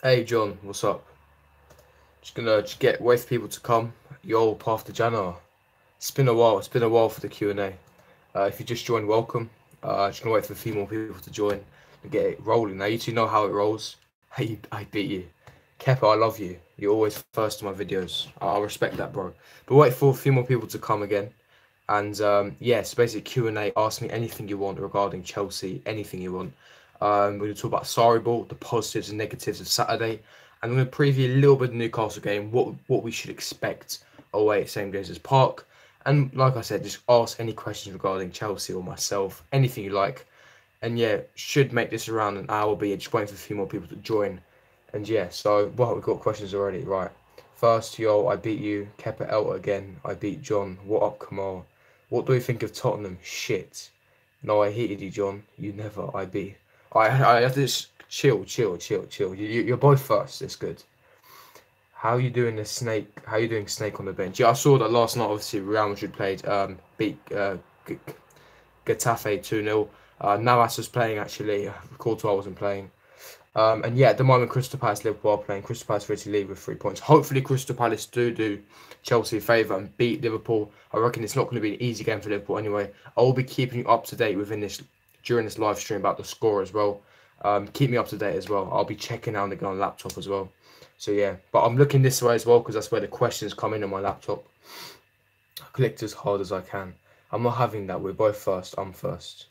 Hey John, what's up? Just gonna wait for people to come. Yo, Path to Jana. It's been a while. It's been a while for the Q&A. If you just joined, welcome. Just gonna wait for a few more people to join and get it rolling. Now you two know how it rolls. Hey, I beat you. Kepa, I love you. You're always first in my videos. I respect that, bro. But wait for a few more people to come again. And yes, basically Q&A. Ask me anything you want regarding Chelsea. Anything you want. We're going to talk about Sarriball, the positives and negatives of Saturday, and I'm going to preview a little bit of the Newcastle game, what we should expect away at St James's Park, and like I said, just ask any questions regarding Chelsea or myself, anything you like. And yeah, should make this around an hour, but yeah, just waiting for a few more people to join. And yeah, so well, we've got questions already, right? First, yo, I beat you. Kepa Elta again. I beat John. What up, Kamal? What do you think of Tottenham? Shit. No, I hated you, John. You never. I beat. I have to just chill. You're both first. It's good. How you doing, the snake? How you doing, snake on the bench? Yeah, I saw that last night. Obviously, Real Madrid played beat Getafe 2-0. Navas was playing actually. Courtois wasn't playing. And yeah, at the moment, Crystal Palace, Liverpool are playing. Crystal Palace ready to lead with 3 points. Hopefully, Crystal Palace do Chelsea a favour and beat Liverpool. I reckon it's not going to be an easy game for Liverpool anyway. I will be keeping you up to date during this live stream about the score as well. Keep me up to date as well. I'll be checking out the game on laptop as well. So yeah, but I'm looking this way as well because that's where the questions come in on my laptop. I clicked as hard as I can. I'm not having that. We're both first. I'm first.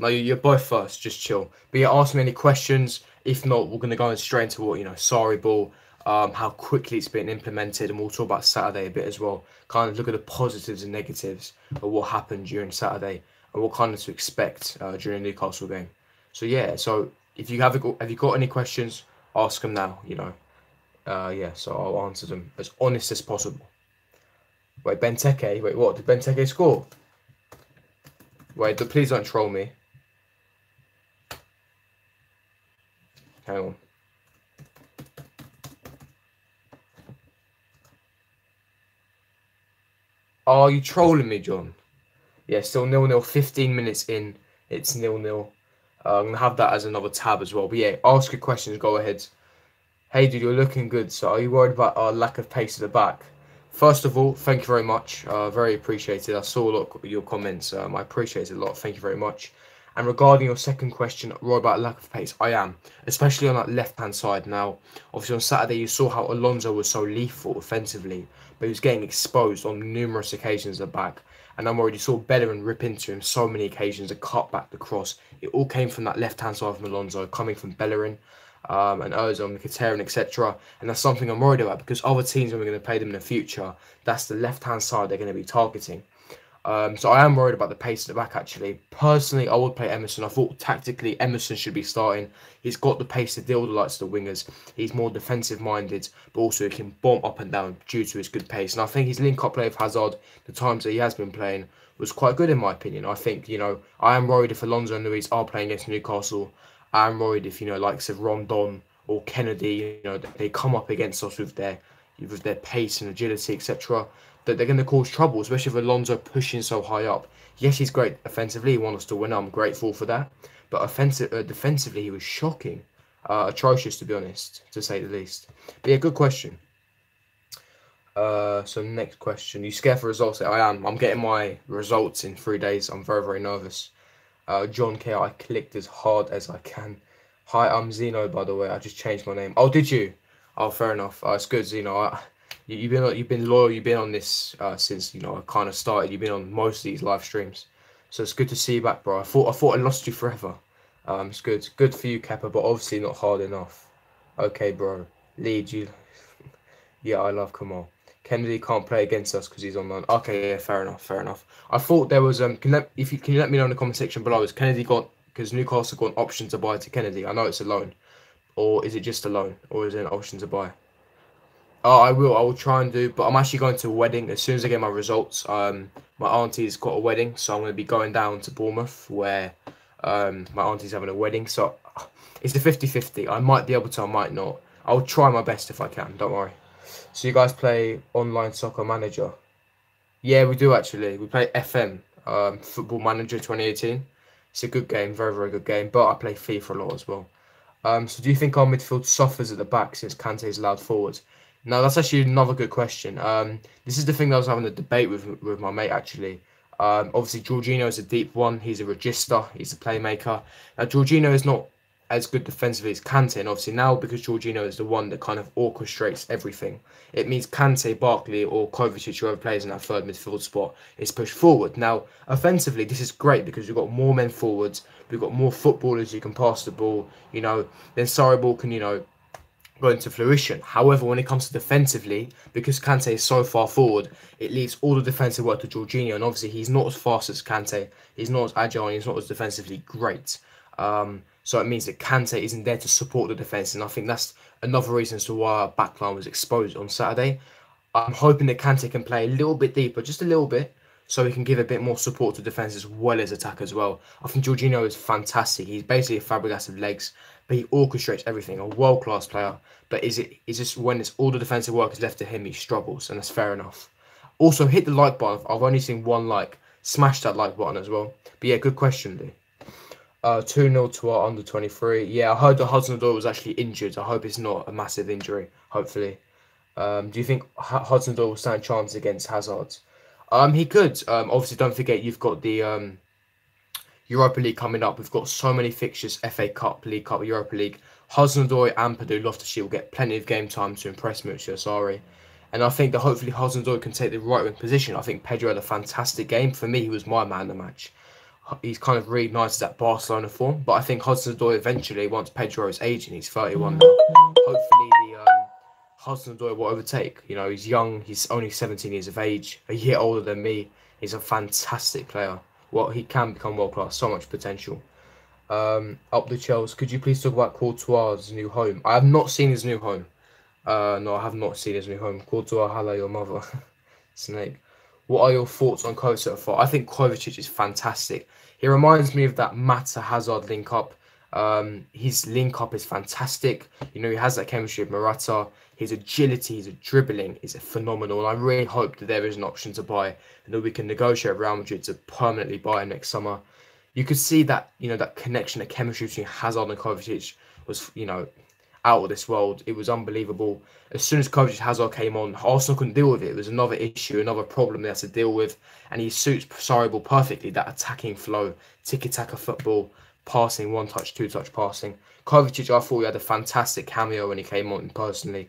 No, you're both first. Just chill. But yeah, ask me any questions. If not, we're going to go straight into what, Sarriball, how quickly it's been implemented, and we'll talk about Saturday a bit as well. Kind of look at the positives and negatives of what happened during Saturday and what kind of to expect during the Newcastle game. So yeah, so if you have you got any questions, ask them now, yeah, so I'll answer them as honest as possible. Wait, Benteke? Wait, what? Did Benteke score? Wait, please don't troll me. Hang on. Oh, are you trolling me, John? Yeah, still 0-0, 15 minutes in. It's 0-0. I'm going to have that as another tab as well. But yeah, ask your questions, go ahead. Hey, dude, you're looking good. So are you worried about our lack of pace at the back? First of all, thank you very much. Very appreciated. I saw a lot of your comments. I appreciate it a lot. Thank you very much. And regarding your second question, worried about lack of pace, I am, especially on that left-hand side. Now, obviously on Saturday, you saw how Alonso was so lethal offensively, but he was getting exposed on numerous occasions at the back. And I'm worried you saw Bellerin rip into him so many occasions, a cut back, the cross. It all came from that left-hand side from Alonso, coming from Bellerin. And Ozone, Mkhitaryan, etc. And that's something I'm worried about because other teams, when we're going to play them in the future, that's the left-hand side they're going to be targeting. So I am worried about the pace at the back, actually. Personally, I would play Emerson. I thought tactically Emerson should be starting. He's got the pace to deal with the likes of the wingers. He's more defensive-minded, but also he can bomb up and down due to his good pace. And I think his link-up play with Hazard, the times that he has been playing, was quite good in my opinion. I think, I am worried if Alonso and Luis are playing against Newcastle. I'm worried if, likes of Rondon or Kennedy, they come up against us with their pace and agility, etc., that they're going to cause trouble, especially with Alonso pushing so high up. Yes, he's great offensively. He wants us to win. I'm grateful for that. But defensively, he was shocking. Atrocious, to be honest, to say the least. But yeah, good question. So next question. You scared for results? I am. I'm getting my results in 3 days. I'm very, very nervous. John K, I clicked as hard as I can. Hi, I'm Zeno, by the way. I just changed my name. Oh, did you? Oh, fair enough. It's good, Zeno. You've been loyal. You've been on this since I kind of started. You've been on most of these live streams, so it's good to see you back, bro. I thought I lost you forever. It's good for you, Kepa, but obviously not hard enough. Okay, bro. Lead you. Yeah, I love Kamal. Kennedy can't play against us because he's on loan. Okay, yeah, fair enough. I thought there was can you let me know in the comment section below? Is Kennedy got because Newcastle got an option to buy to Kennedy? I know it's a loan, or is it just a loan, or is it an option to buy? Oh, I will try and do, but I'm actually going to a wedding as soon as I get my results. My auntie's got a wedding, so I'm going to be going down to Bournemouth where my auntie's having a wedding. So it's a 50-50. I might be able to, I might not. I'll try my best if I can. Don't worry. So you guys play online soccer manager? Yeah, we do actually. We play FM, Football Manager 2018. It's a good game, very, very good game. But I play FIFA a lot as well. So do you think our midfield suffers at the back since Kante is allowed forward? Now that's actually another good question. This is the thing that I was having a debate with my mate actually. Obviously Jorginho is a deep one. He's a regista. He's a playmaker. Now Jorginho is not as good defensively as Kante, and obviously now because Jorginho is the one that kind of orchestrates everything, it means Kante, Barkley, or Kovacic, whoever plays in that third midfield spot, is pushed forward. Now offensively, this is great because we've got more men forwards. We've got more footballers who can pass the ball. Then Sarriball can go into fruition. However, when it comes to defensively, because Kante is so far forward, it leaves all the defensive work to Jorginho, and obviously he's not as fast as Kante, he's not as agile, and he's not as defensively great. So it means that Kante isn't there to support the defence, and I think that's another reason as to why our backline was exposed on Saturday. I'm hoping that Kante can play a little bit deeper, just a little bit, so he can give a bit more support to defence as well as attack as well. I think Jorginho is fantastic. He's basically a Fabregas of legs, but he orchestrates everything. A world-class player, but is just when it's all the defensive work is left to him, he struggles, and that's fair enough. Also, hit the like button. I've only seen one like. Smash that like button as well. But yeah, good question, Lee. 2-0 to our under-23. Yeah, I heard that Hudson-Odoi was actually injured. I hope it's not a massive injury, hopefully. Do you think Hudson-Odoi will stand a chance against Hazard? He could. Obviously, don't forget you've got the Europa League coming up. We've got so many fixtures: FA Cup, League Cup, Europa League. Hudson-Odoi and Padu Loftus-Cheek will get plenty of game time to impress Maurizio Sarri. And I think that hopefully Hudson-Odoi can take the right wing position. I think Pedro had a fantastic game. For me, he was my man of the match. He's kind of reignited that Barcelona form, but I think Hudson-Odoi eventually, once Pedro is aging, he's 31 now. Hopefully, Hudson-Odoi will overtake. He's young. He's only 17 years of age, a year older than me. He's a fantastic player. Well, he can become world class. So much potential. Up the Chelsea. Could you please talk about Courtois' new home? I have not seen his new home. No, I have not seen his new home. Courtois, hello, your mother. Snake. What are your thoughts on Kovacic so far? I think Kovacic is fantastic. He reminds me of that Mata Hazard link up. His link up is fantastic. He has that chemistry with Morata. His agility, his dribbling is phenomenal. And I really hope that there is an option to buy and that we can negotiate with Real Madrid to permanently buy him next summer. You could see that, that connection, the chemistry between Hazard and Kovacic was, out of this world. It was unbelievable. As soon as Kovacic Hazard came on, Arsenal couldn't deal with it. It was another issue, another problem they had to deal with. And he suits Sarriball perfectly, that attacking flow, tiki-taka football, passing, one-touch, two-touch passing. Kovacic, I thought he had a fantastic cameo when he came on personally.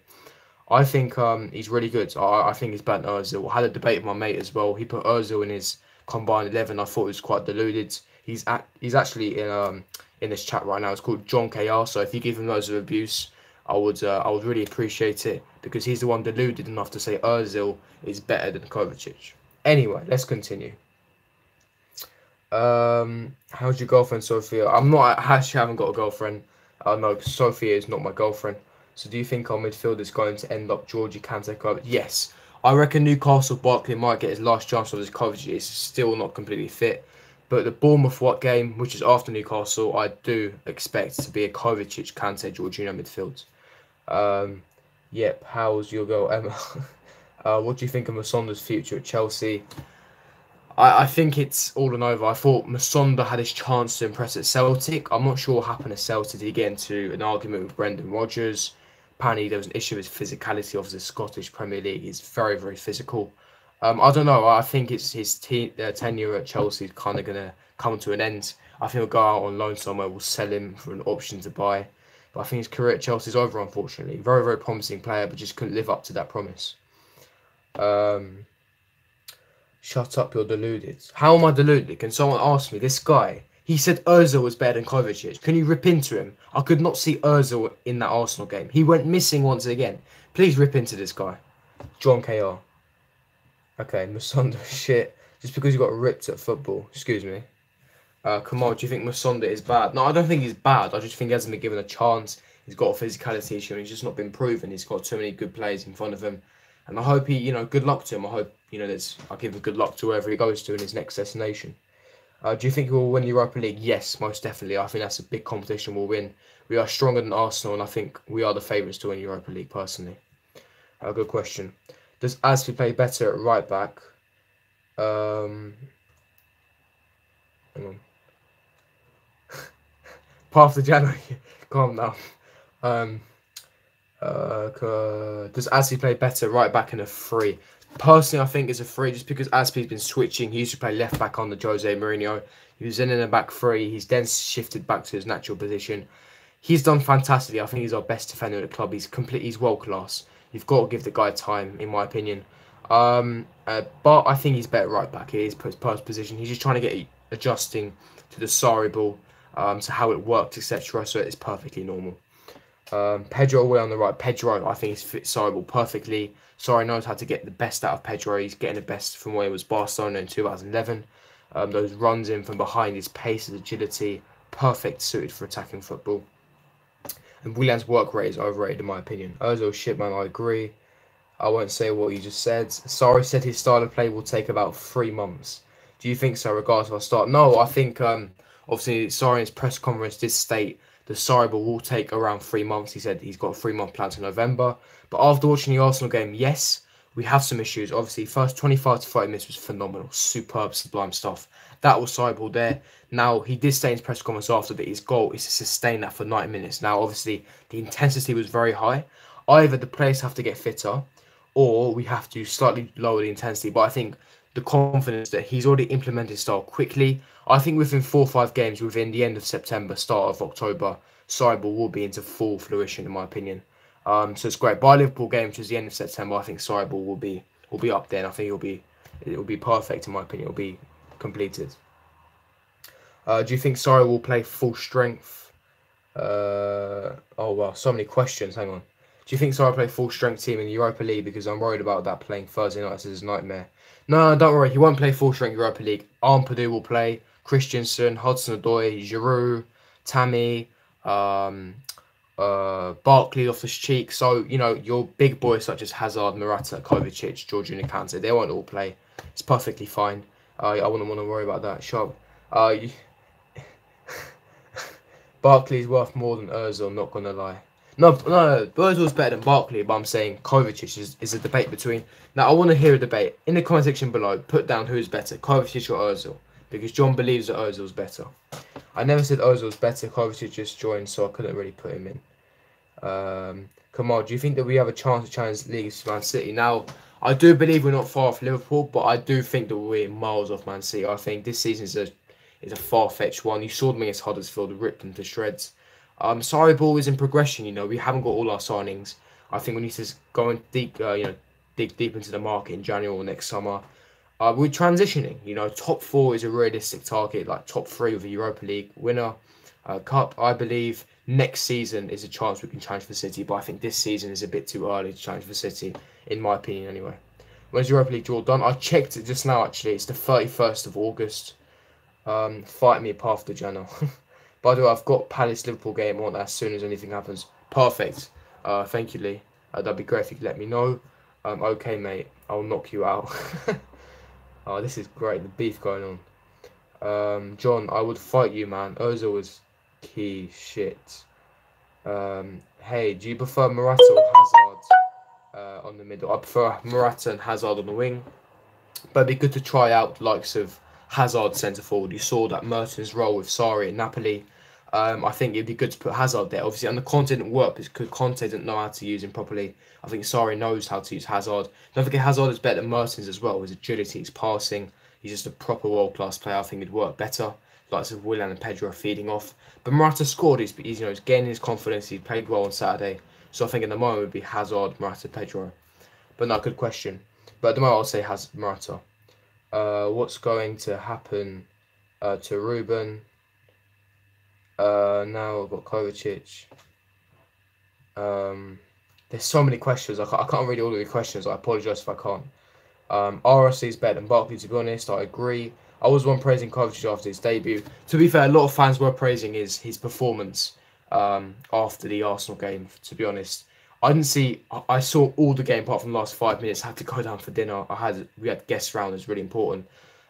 I think he's really good. I think he's better than Ozil. I had a debate with my mate as well. He put Ozil in his combined 11. I thought he was quite deluded. He's actually in this chat right now. It's called John KR. So if you give him loads of abuse, I would really appreciate it, because he's the one deluded enough to say Ozil is better than Kovacic. Anyway, let's continue. How's your girlfriend, Sophia? I actually haven't got a girlfriend. No, Sophia is not my girlfriend. So do you think our midfield is going to end up Georgie, Kante, Kovacic? Yes. I reckon Newcastle Barkley might get his last chance of his Kovacic. Is still not completely fit. But the Bournemouth game, which is after Newcastle, I do expect to be a Kovacic, Kante, Jorginho midfield. Yep. How's your girl, Emma? What do you think of Masonda's future at Chelsea? I think it's all and over. I thought Masonda had his chance to impress at Celtic. I'm not sure what happened at Celtic. Did he get into an argument with Brendan Rodgers? Apparently there was an issue with physicality of the Scottish Premier League. He's very, very physical. I don't know. I think it's his tenure at Chelsea is kind of going to come to an end. I think he'll go out on loan somewhere. We'll sell him for an option to buy. But I think his career at Chelsea is over, unfortunately. Very, very promising player, but just couldn't live up to that promise. Shut up, you're deluded. How am I deluded? Can someone ask me? This guy, he said Ozil was better than Kovacic. Can you rip into him? I could not see Ozil in that Arsenal game. He went missing once again. Please rip into this guy. John KR. Okay, Masonda, shit. Just because you got ripped at football. Excuse me. Kamal, do you think Masonda is bad? No, I don't think he's bad. I just think he hasn't been given a chance. He's got a physicality issue and he's just not been proven. He's got too many good players in front of him. And I hope he, good luck to him. I hope, I'll give him good luck to wherever he goes to in his next destination. Do you think he will win the Europa League? Yes, most definitely. I think that's a big competition we'll win. We are stronger than Arsenal and I think we are the favourites to win Europa League personally. Good question. Does Aspi play better at right back? Hang on. Path to January. calm down. Does Aspi play better right back in a three? Personally, I think it's a three just because Aspi's been switching. He used to play left back on the Jose Mourinho. He was in a back three. He's then shifted back to his natural position. He's done fantastically. I think he's our best defender at the club. He's world class. You've got to give the guy time, in my opinion. But I think he's better right back. It is his first position. He's just trying to get adjusting to the Sarriball, to how it works, etc. So it's perfectly normal. Pedro away on the right. Pedro, I think, he's fit Sarriball perfectly. Sarri knows how to get the best out of Pedro. He's getting the best from where he was Barcelona in 2011. Those runs in from behind, his pace, his agility, perfect suited for attacking football. And Willian's work rate is overrated in my opinion. Ozil shit, man, I agree. I won't say what you just said. Sarri said his style of play will take about 3 months. Do you think so, regardless of our start? No, I think, obviously, Sarri in his press conference did state the Sarriball will take around 3 months. He said he's got a 3-month plan to November. But after watching the Arsenal game, yes, we have some issues. Obviously, first 25 to 30 minutes was phenomenal. Superb, sublime stuff. That was Sarriball there. Now, he did say in his press conference after that his goal is to sustain that for 90 minutes. Now, obviously, the intensity was very high. Either the players have to get fitter or we have to slightly lower the intensity. But I think the confidence that he's already implemented style quickly. I think within 4 or 5 games, within the end of September, start of October, Sarriball will be into full fruition, in my opinion. So it's great. By Liverpool game, which is the end of September, I think Sarriball will be up there. And I think it'll be perfect, in my opinion. It'll be completed. Do you think Sarri will play full strength? Oh well, so many questions. Hang on. Do you think Sarri will play full strength team in the Europa League? Because I'm worried about that playing Thursday nights as a nightmare. No, don't worry. He won't play full strength Europa League. Ampadu will play. Christensen, Hudson-Odoi, Giroud, Tammy, Barkley off his cheek. So, you know, your big boys such as Hazard, Morata, Kovacic, Jorginho, Kante, they won't all play. It's perfectly fine. I wouldn't want to worry about that. Sure. Barkley's worth more than Ozil, not going to lie. No, Ozil's better than Barkley, but I'm saying Kovacic is a debate between... Now, I want to hear a debate. In the comment section below, put down who's better, Kovacic or Ozil. Because John believes that Ozil's better. I never said Ozil's better. Kovacic just joined, so I couldn't really put him in. Kamal, do you think that we have a chance to challenge the league to Man City? Now, I do believe we're not far off Liverpool, but I do think that we're miles off Man City. I think this season is a far-fetched one. You saw them against Huddersfield, ripped them to shreds. Sarriball is in progression. You know, we haven't got all our signings. I think we need to go and dig deep into the market in January or next summer. We're transitioning. You know, top 4 is a realistic target, like top 3 with a Europa League winner, cup. I believe next season is a chance we can challenge for City, but I think this season is a bit too early to challenge for City, in my opinion. Anyway, when's Europa League draw done? I checked it just now. Actually, it's the 31st of August. Fight me path to January. By the way, I've got Palace Liverpool game on as soon as anything happens. Perfect. Thank you, Lee. That'd be great if you could let me know. Okay, mate. I'll knock you out. Oh, this is great. The beef going on. John, I would fight you, man. Ozil was key shit. Hey, do you prefer Morata or Hazard on the middle? I prefer Morata and Hazard on the wing. But it'd be good to try out the likes of Hazard centre forward. You saw that Mertens role with Sarri at Napoli. I think it'd be good to put Hazard there. Obviously, and the Conte didn't work because Conte didn't know how to use him properly. I think Sarri knows how to use Hazard. Don't forget, Hazard is better than Mertens as well. His agility, his passing. He's just a proper world-class player. I think it'd work better. Likes of Willian and Pedro are feeding off. But Morata scored. He's gaining his confidence. He played well on Saturday. So I think at the moment it would be Hazard, Morata, Pedro. But no, good question. But at the moment I'll say Morata. What's going to happen to Ruben? Now I've got Kovacic. There's so many questions. I can't read all of the questions. I apologise if I can't. RSC is better than Barkley, to be honest. I agree. I was one praising Kovacic after his debut. To be fair, a lot of fans were praising his performance after the Arsenal game, to be honest. I saw all the game apart from the last 5 minutes. I had to go down for dinner. We had guests round. It was really important.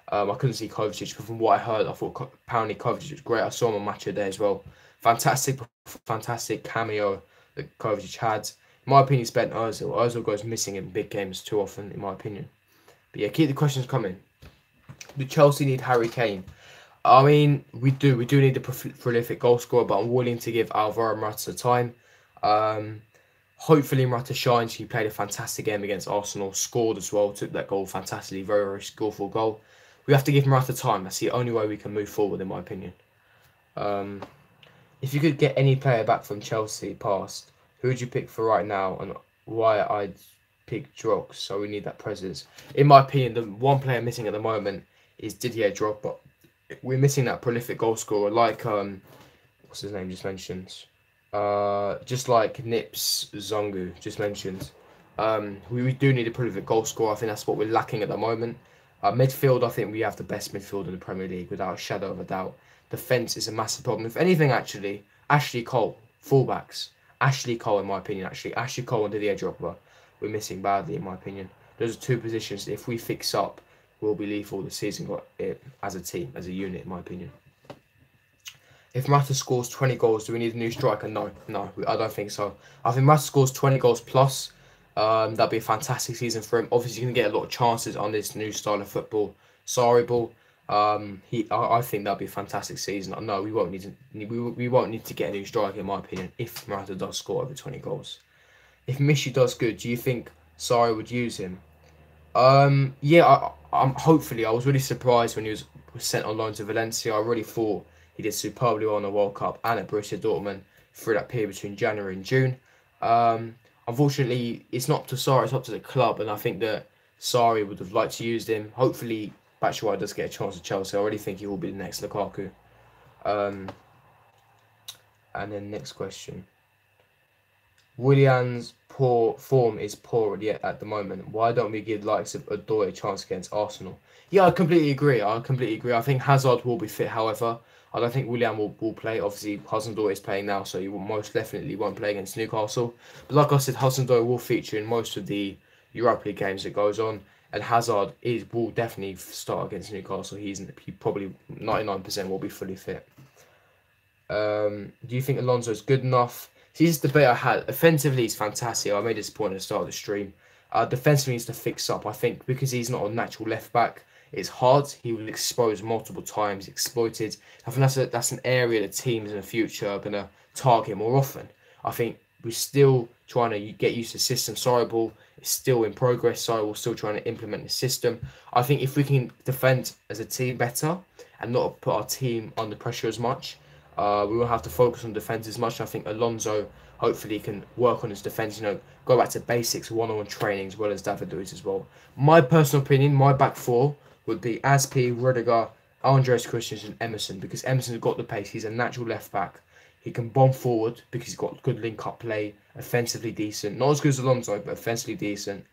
I couldn't see Kovacic, but from what I heard, I thought apparently Kovacic was great. I saw him on Match of the Day as well. Fantastic cameo that Kovacic had. In my opinion, it's better than Ozil. Ozil goes missing in big games too often, in my opinion. But yeah, keep the questions coming. Do Chelsea need Harry Kane? I mean, we do need a prolific goal scorer, but I'm willing to give Alvaro Morata time. Um, Hopefully Morata shines. He played a fantastic game against Arsenal, scored as well, took that goal fantastically, very, very skillful goal. We have to give Morata time. That's the only way we can move forward, in my opinion. Um, if you could get any player back from Chelsea past, who would you pick for right now, and why? I'd pick Drogba, so we need that presence. In my opinion, the one player missing at the moment is Didier Drogba. We're missing that prolific goal scorer, like what's his name just mentioned, just like Nips Zongu just mentioned. We do need a prolific goal scorer. I think that's what we're lacking at the moment. Midfield, I think we have the best midfield in the Premier League without a shadow of a doubt. Defence is a massive problem. If anything, actually, Ashley Cole, fullbacks. Ashley Cole, in my opinion, actually. Ashley Cole and Didier Drogba, we're missing badly, in my opinion. Those are two positions, if we fix up, we'll be lethal this season as a team, as a unit, in my opinion. If Morata scores 20 goals, do we need a new striker? No, I don't think so. I think Morata scores 20 goals plus. That'd be a fantastic season for him. Obviously, you're going to get a lot of chances on this new style of football. Sarriball. I think that'd be a fantastic season. No, we won't need to get a new striker, in my opinion, if Morata does score over 20 goals. If Mishi does good, do you think Sarri would use him? Yeah, hopefully. I was really surprised when he was sent on loan to Valencia. I really thought he did superbly well in the World Cup and at Borussia Dortmund through that period between January and June. Unfortunately, it's not up to Sarri, it's up to the club, and I think that Sarri would have liked to use him. Hopefully, Batshuayi does get a chance at Chelsea. I already think he will be the next Lukaku. And then next question. Willian's poor form is poor yet at the moment. Why don't we give likes of Odoi a chance against Arsenal? Yeah, I completely agree. I think Hazard will be fit, however. I don't think Willian will play. Obviously, Hudson-Odoi is playing now, so he will most definitely won't play against Newcastle. But like I said, Hudson-Odoi will feature in most of the Europa League games that goes on. And Hazard will definitely start against Newcastle. He probably 99% will be fully fit. Do you think Alonso is good enough? See, this is the debate I had. Offensively, he's fantastic. I made this point at the start of the stream. Defensively, needs to fix up. I think because he's not a natural left back, it's hard. He will expose multiple times, exploited. I think that's an area that teams in the future are gonna target more often. I think we're still trying to get used to the system. Sarriball is still in progress. Sarriball still trying to implement the system. I think if we can defend as a team better and not put our team under pressure as much, we won't have to focus on defence as much. I think Alonso hopefully can work on his defence, go back to basics, one-on-one training, as well as David Luiz as well. My personal opinion, my back four would be Aspi, Rudiger, Andreas Christensen, and Emerson, because Emerson's got the pace. He's a natural left back. He can bomb forward because he's got good link-up play, offensively decent. Not as good as Alonso, but offensively decent.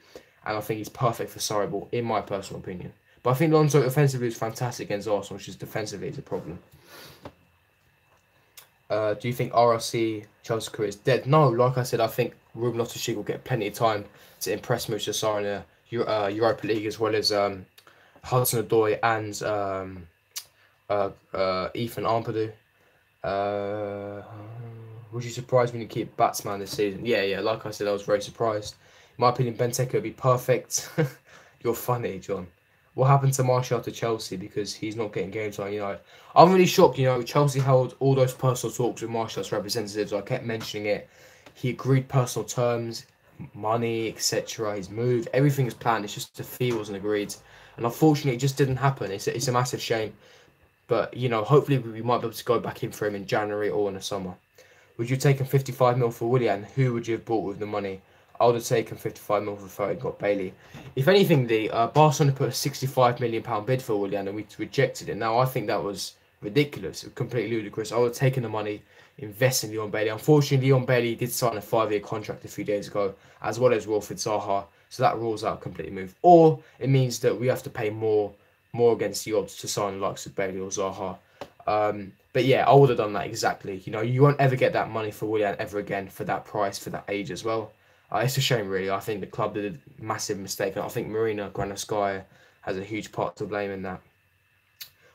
And I think he's perfect for Sarriball, in my personal opinion. But I think Alonso offensively is fantastic against Arsenal, which is defensively is a problem. Do you think RLC Chelsea career is dead? No, like I said, I think Ruben Loftus-Cheek will get plenty of time to impress Moussa Sarr in the Europa League, as well as Hudson-Odoi and Ethan Ampadu. Was you surprised when you keep Batsman this season? Yeah, like I said, I was very surprised. In my opinion, Benteke would be perfect. You're funny, John. What happened to Martial to Chelsea because he's not getting game time United? I'm really shocked, Chelsea held all those personal talks with Martial's representatives. I kept mentioning it. He agreed personal terms, money, etc. His move, everything is planned. It's just the fee wasn't agreed. And unfortunately, it just didn't happen. It's a massive shame. But, hopefully we might be able to go back in for him in January or in the summer. Would you take him 55 mil for Willian? Who would you have bought with the money? I would have taken 55 mil for 30, got Bailey. If anything, Barcelona put a £65 million bid for Willian and we rejected it. Now, I think that was ridiculous, completely ludicrous. I would have taken the money, invested in Leon Bailey. Unfortunately, Leon Bailey did sign a 5-year contract a few days ago, as well as Wilfried Zaha. So that rules out a complete move. Or it means that we have to pay more against the odds to sign the likes of Bailey or Zaha. But yeah, I would have done that exactly. You won't ever get that money for Willian ever again for that price, for that age as well. It's a shame, really. I think the club did a massive mistake. And I think Marina Granovskaya has a huge part to blame in that.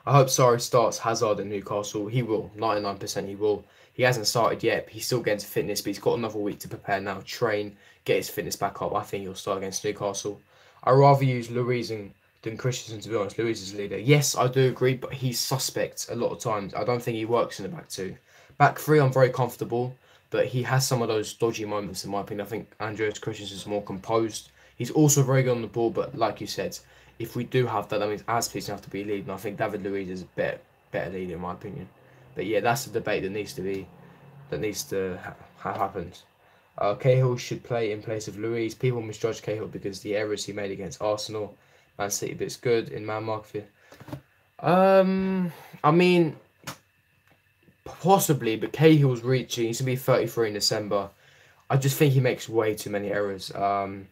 I hope Sarri starts Hazard at Newcastle. He will. 99% he will. He hasn't started yet. He's still getting to fitness, but he's got another week to prepare now. Train, get his fitness back up. I think he'll start against Newcastle. I'd rather use Luiz and than Christensen, to be honest. Luis is leader. Yes, I do agree, but he's suspect a lot of times. I don't think he works in the back two. Back three, I'm very comfortable, but he has some of those dodgy moments, in my opinion. I think Andreas Christensen's more composed. He's also very good on the ball, but like you said, if we do have that, that means Azpilicueta have to be leading. I think David Luiz is a better leader, in my opinion. But yeah, that's a debate that needs to have happened. Cahill should play in place of Luiz. People misjudge Cahill because the errors he made against Arsenal. Man City bits good in man market. I mean, possibly, but Cahill's reaching. He's gonna be 33 in December. I just think he makes way too many errors. I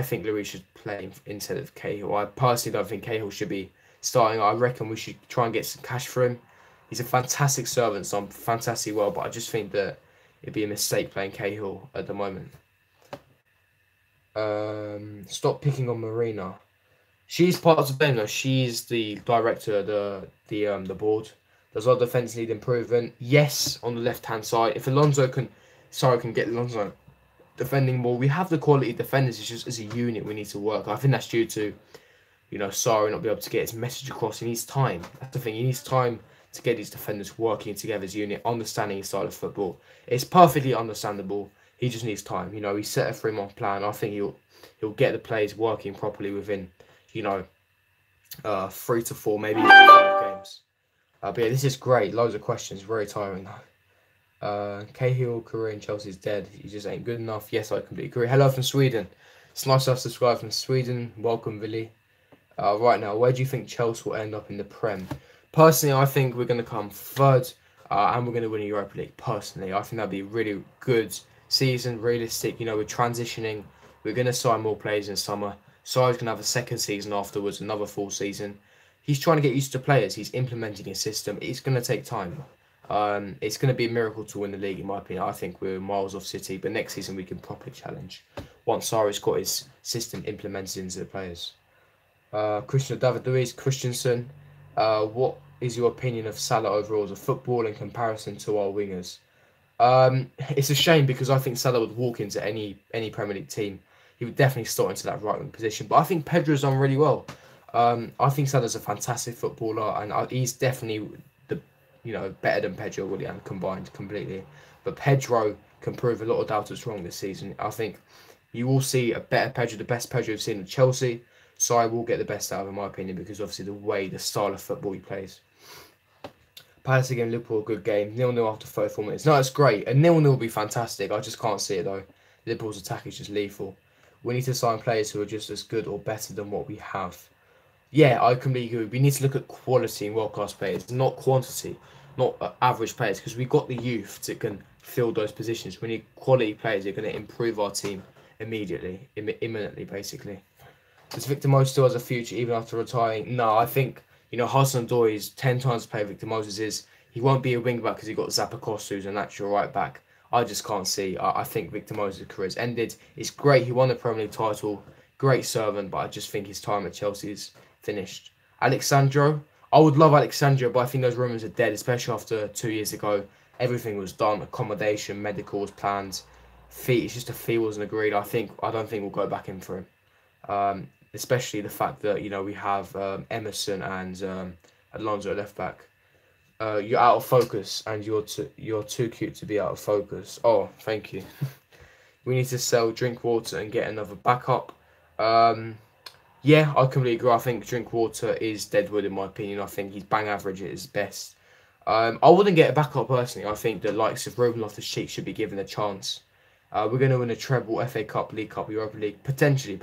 think Luiz should play instead of Cahill. I personally don't think Cahill should be starting. I reckon we should try and get some cash for him. He's a fantastic servant, so I'm fantastic well, but I just think that it'd be a mistake playing Cahill at the moment. Stop picking on Marina. She's part of the team. She's the director of the board. Does our defence need improvement? Yes, on the left-hand side. If Sarri can get Alonso defending more, we have the quality defenders. It's just as a unit we need to work. I think that's due to, Sarri not be able to get his message across. He needs time. That's the thing. He needs time to get these defenders working together as a unit, understanding his style of football. It's perfectly understandable. He just needs time. He set a 3-month plan. I think he'll get the players working properly within, 3 to 4, maybe even 5 games. But yeah, this is great. Loads of questions. Very tiring. Cahill career in Chelsea is dead. He just ain't good enough. Yes, I completely agree. Hello from Sweden. It's nice to have subscribed from Sweden. Welcome, Willy. Right now, where do you think Chelsea will end up in the Prem? Personally, I think we're going to come third, and we're going to win a Europa League. Personally, I think that'd be a really good season. Realistic. We're transitioning. We're going to sign more players in summer. Sarri's going to have a second season afterwards, another full season. He's trying to get used to players. He's implementing a system. It's going to take time. It's going to be a miracle to win the league, in my opinion. I think we're miles off City, but next season we can properly challenge once Sarri's got his system implemented into the players. David Luiz, Christensen. What is your opinion of Salah overall as a football in comparison to our wingers? It's a shame because I think Salah would walk into any Premier League team. He would definitely start into that right wing position. But I think Pedro's done really well. I think Salah's a fantastic footballer, and he's definitely better than Pedro Willian combined completely. But Pedro can prove a lot of doubters wrong this season. I think you will see a better Pedro, the best Pedro we've seen at Chelsea. So I will get the best out of him, in my opinion, because obviously the style of football he plays. Palace again, Liverpool, a good game. 0-0 after 34 minutes. No, it's great. A 0-0 will be fantastic. I just can't see it, though. Liverpool's attack is just lethal. We need to sign players who are just as good or better than what we have. Yeah, I completely agree. We need to look at quality and world-class players, not quantity, not average players, because we've got the youth that can fill those positions. We need quality players that are going to improve our team immediately, imminently, basically. Does Victor Moses still has a future even after retiring? No, I think, Hudson-Odoi is 10 times the player Victor Moses is. He won't be a wing-back because he got Zappacosta, who's a natural right-back. I just can't see. I think Victor Moses' career has ended. It's great. He won the Premier League title. Great servant, but I just think his time at Chelsea is finished. Alexandro. I would love Alexandro, but I think those rumours are dead, especially after 2 years ago. Everything was done. Accommodation, medical was planned. Fee, it's just a fee wasn't agreed. I don't think we'll go back in for him. Especially the fact that, we have Emerson and Alonso at left back. You're out of focus and you're too cute to be out of focus. Oh, thank you. We need to sell Drinkwater and get another backup. Yeah, I completely agree. I think Drinkwater is deadwood in my opinion. I think he's bang average at his best. I wouldn't get a backup personally. I think the likes of Ruben Loftus-Cheek should be given a chance. We're going to win a treble, FA Cup, League Cup, Europa League. Potentially.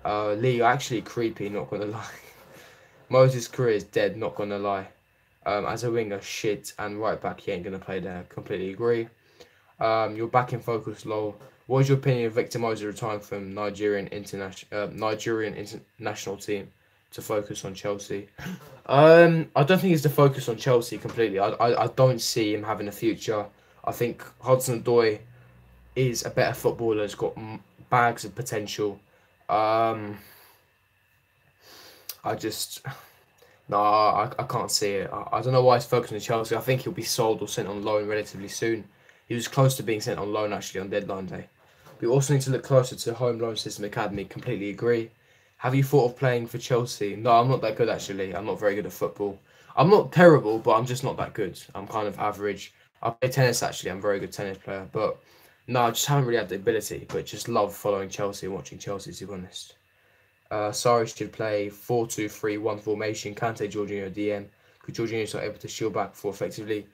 Lee, you're actually creepy, not going to lie. Moses' career is dead, not going to lie. As a winger, shit, and right back, he ain't going to play there. Completely agree. You're back in focus, lol. What is your opinion of Victor Moses retiring from Nigerian national team to focus on Chelsea? I don't think it's to focus on Chelsea completely. I don't see him having a future. I think Hudson-Odoi is a better footballer. He's got bags of potential. I can't see it. I don't know why he's focusing on Chelsea. I think he'll be sold or sent on loan relatively soon. He was close to being sent on loan actually on deadline day. We also need to look closer to home loan system academy. Completely agree. Have you thought of playing for Chelsea? No, I'm not that good actually. I'm not very good at football. I'm not terrible, but I'm just not that good. I'm kind of average. I play tennis actually. I'm a very good tennis player, but no, I just haven't really had the ability. But just love following Chelsea and watching Chelsea, to be honest. Sarri should play 4-2-3-1 formation. Kante, Jorginho, DM. Could Jorginho not able to shield back for effectively?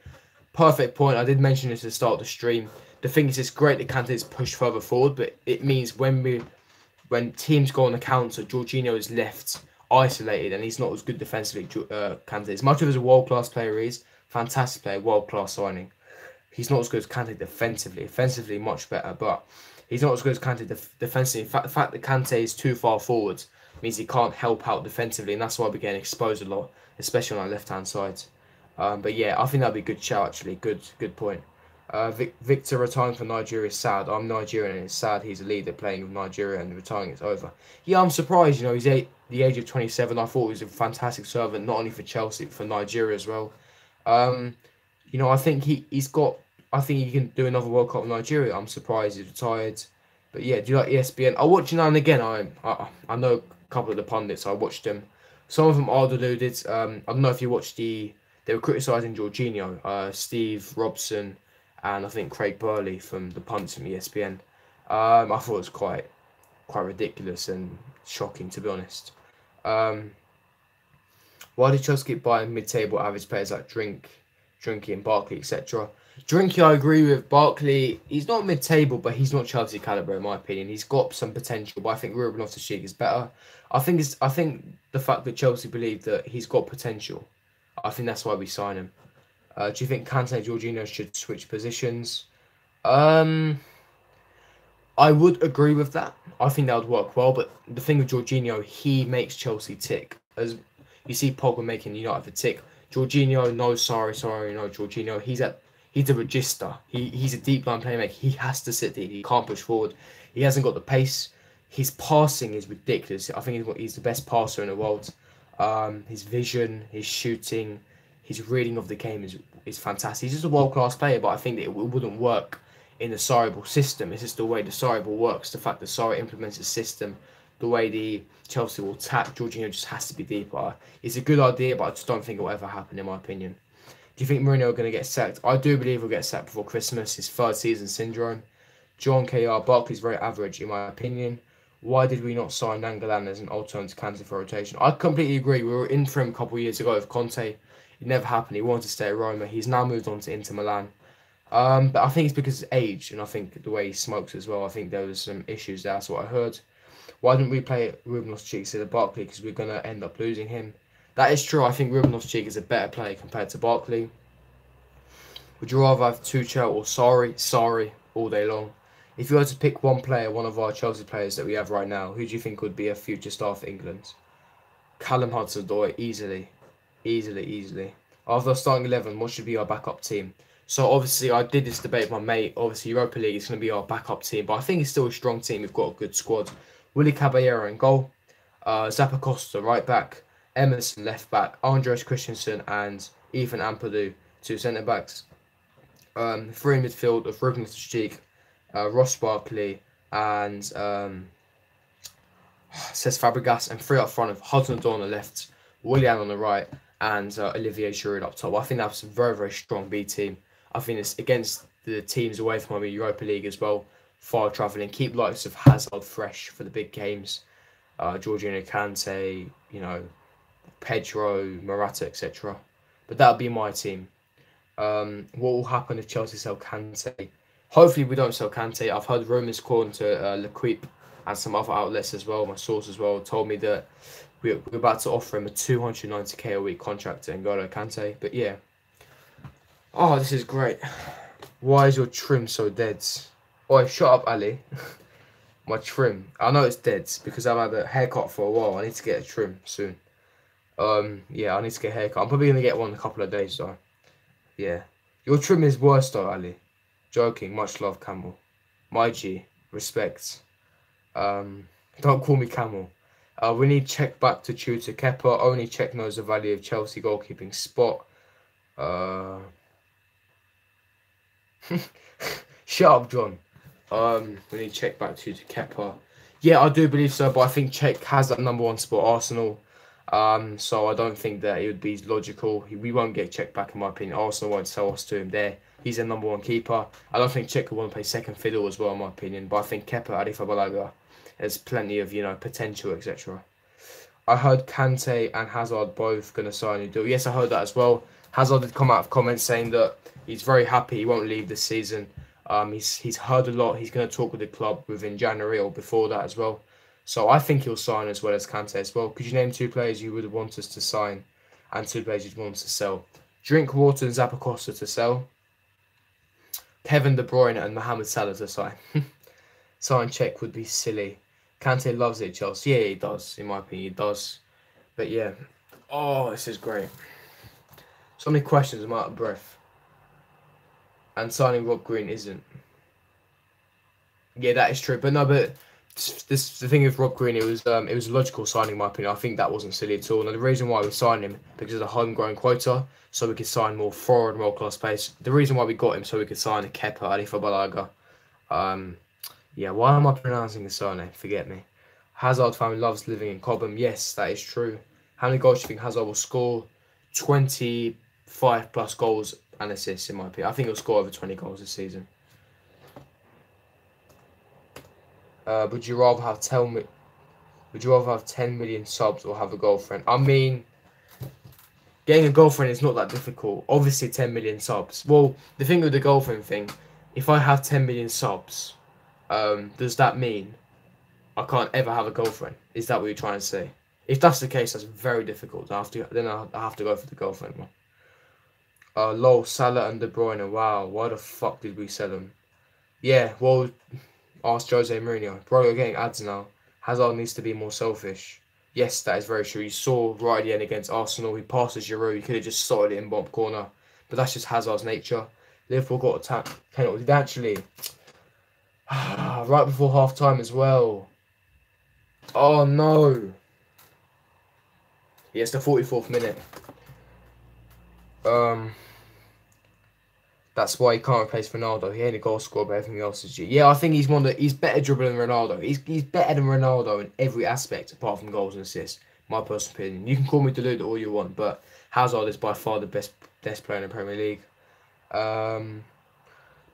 Perfect point. I did mention this at the start of the stream. The thing is, it's great that Kante is pushed further forward, but it means when teams go on the counter, Jorginho is left isolated and he's not as good defensively. Kante, as much as a world-class player is, fantastic player, world-class signing. He's not as good as Kante defensively. Offensively, much better, but he's not as good as Kante defensively. In fact, the fact that Kante is too far forward means he can't help out defensively, and that's why we're getting exposed a lot, especially on our left-hand side. But yeah, I think that'd be a good shout, actually. Good point. Victor retiring for Nigeria is sad. I'm Nigerian and it's sad he's a leader playing with Nigeria and retiring is over. Yeah, I'm surprised. You know, he's the age of 27. I thought he was a fantastic servant, not only for Chelsea, but for Nigeria as well. You know, I think I think he can do another World Cup with Nigeria. I'm surprised he's retired. But yeah, do you like ESPN? I watch now and again. I know a couple of the pundits. I watched them. Some of them are deluded. I don't know if you watched they were criticising Jorginho, Steve Robson, and I think Craig Burley from the pundits from ESPN. I thought it was quite ridiculous and shocking, to be honest. Why did Chelsea keep buying mid-table average players like Drinky and Barkley, etc.? Drinky, I agree with. Barkley, he's not mid-table, but he's not Chelsea calibre in my opinion. He's got some potential, but I think Ruben Loftus-Cheek is better. I think the fact that Chelsea believe that he's got potential, I think that's why we sign him. Do you think Kante and Jorginho should switch positions? I would agree with that. I think that would work well, but the thing with Jorginho, he makes Chelsea tick. As you see Pogba making United tick. Jorginho, no Sarri, no Jorginho. He's a register. He's a deep line playmaker. He has to sit there. He can't push forward. He hasn't got the pace. His passing is ridiculous. I think he's the best passer in the world. His vision, his shooting, his reading of the game is fantastic. He's just a world-class player, but I think that it wouldn't work in the Sarriball system. It's just the way the Sarriball works. The fact that Sarri implements a system, the way the Chelsea will attack, Jorginho just has to be deeper. It's a good idea, but I just don't think it will ever happen, in my opinion. Do you think Mourinho are going to get sacked? I do believe he'll get sacked before Christmas. His third season syndrome. John KR, Barkley's very average, in my opinion. Why did we not sign Nangolan as an alternative candidate for rotation? I completely agree. We were in for him a couple of years ago with Conte. It never happened. He wanted to stay at Roma. He's now moved on to Inter Milan. But I think it's because of age, and I think the way he smokes as well. I think there was some issues there. That's what I heard. Why didn't we play Ruben Loftus-Cheek instead of Barkley? Because we're going to end up losing him. That is true. I think Ruben Loftus-Cheek is a better player compared to Barkley. Would you rather have Tuchel or Sarri all day long? If you were to pick one player, one of our Chelsea players that we have right now, who do you think would be a future star for England? Callum Hudson-Odoi, easily. After starting 11, what should be our backup team? So obviously, I did this debate with my mate. Obviously, Europa League is going to be our backup team, but I think it's still a strong team. We've got a good squad. Willy Caballero in goal, Zappacosta right back, Emerson left back, Andres Christensen and Ethan Ampadu, two centre backs. Three in midfield of Ruben Loftus-Cheek, Ross Barkley and Cesc Fabregas, and three up front of Hudson-Odoi on the left, Willian on the right, and Olivier Giroud up top. I think that's a very, very strong B team. I think it's against the teams away from the Europa League as well, far travelling. Keep likes of Hazard fresh for the big games. Jorginho, Kante, Pedro, Morata, etc. But that'll be my team. What will happen if Chelsea sell Kante? Hopefully we don't sell Kante. I've heard rumours according to L'Equipe and some other outlets as well. My source as well told me that we're about to offer him a 290k a week contract to N'Golo Kante. But yeah. Oh, this is great. Why is your trim so dead? Oi, shut up, Ali. My trim. I know it's dead because I've had a haircut for a while. I need to get a trim soon. Yeah, I need to get a haircut. I'm probably going to get one in a couple of days though. Yeah. Your trim is worse though, Ali. Joking. Much love, Camel. My G. Respect. Don't call me Camel. We need check back to tutor Kepa. Only check knows the value of Chelsea goalkeeping spot. Shut up, John. We need Czech back to Kepa. Yeah, I do believe so, but I think Czech has that #1 spot, Arsenal. So I don't think that it would be logical. We won't get Czech back, in my opinion. Arsenal won't sell us to him there. He's a #1 keeper. I don't think Czech would want to play second fiddle as well, in my opinion. But I think Kepa Arrizabalaga has plenty of, potential, etc. I heard Kante and Hazard both going to sign a deal. Yes, I heard that as well. Hazard did come out of comments saying that he's very happy he won't leave this season. He's heard a lot. He's going to talk with the club within January or before that as well. So I think he'll sign as well as Kante as well. Could you name 2 players you would want us to sign and 2 players you'd want us to sell? Drinkwater and Zappacosta to sell. Kevin De Bruyne and Mohamed Salah to sign. Sign Czech would be silly. Kante loves it, Chelsea. Yeah, he does. In my opinion, he does. But yeah. Oh, this is great. So many questions, I'm out of breath. And signing Rob Green isn't. Yeah, that is true. But no, but the thing with Rob Green, it was a logical signing, in my opinion. I think that wasn't silly at all. And the reason why we signed him, because of the homegrown quota, so we could sign more forward, world-class players. The reason why we got him, so we could sign a Kepa Arrizabalaga. Yeah, why am I pronouncing the surname? Forget me. Hazard family loves living in Cobham. Yes, that is true. How many goals do you think Hazard will score? 25 plus goals and assists, in my opinion. I think he'll score over 20 goals this season. Would you rather have 10 million subs or have a girlfriend? I mean, getting a girlfriend is not that difficult. Obviously, 10 million subs. Well, the thing with the girlfriend thing, if I have 10 million subs, does that mean I can't ever have a girlfriend? Is that what you're trying to say? If that's the case, that's very difficult. I have to go for the girlfriend one. Lol, Salah and De Bruyne. Wow, why the fuck did we sell them? Yeah, well, ask Jose Mourinho. Bro, you're getting ads now. Hazard needs to be more selfish. Yes, that is very true. You saw right at the end against Arsenal, he passes Giroud. He could have just slotted it in bottom corner. But that's just Hazard's nature. Liverpool got a penalty. Actually, right before half-time as well. Oh, no. Yeah, it's the 44th minute. That's why he can't replace Ronaldo. He ain't a goal scorer, but everything else is G. Yeah, I think he's better dribbling than Ronaldo. He's better than Ronaldo in every aspect apart from goals and assists. My personal opinion. You can call me deluded all you want, but Hazard is by far the best player in the Premier League.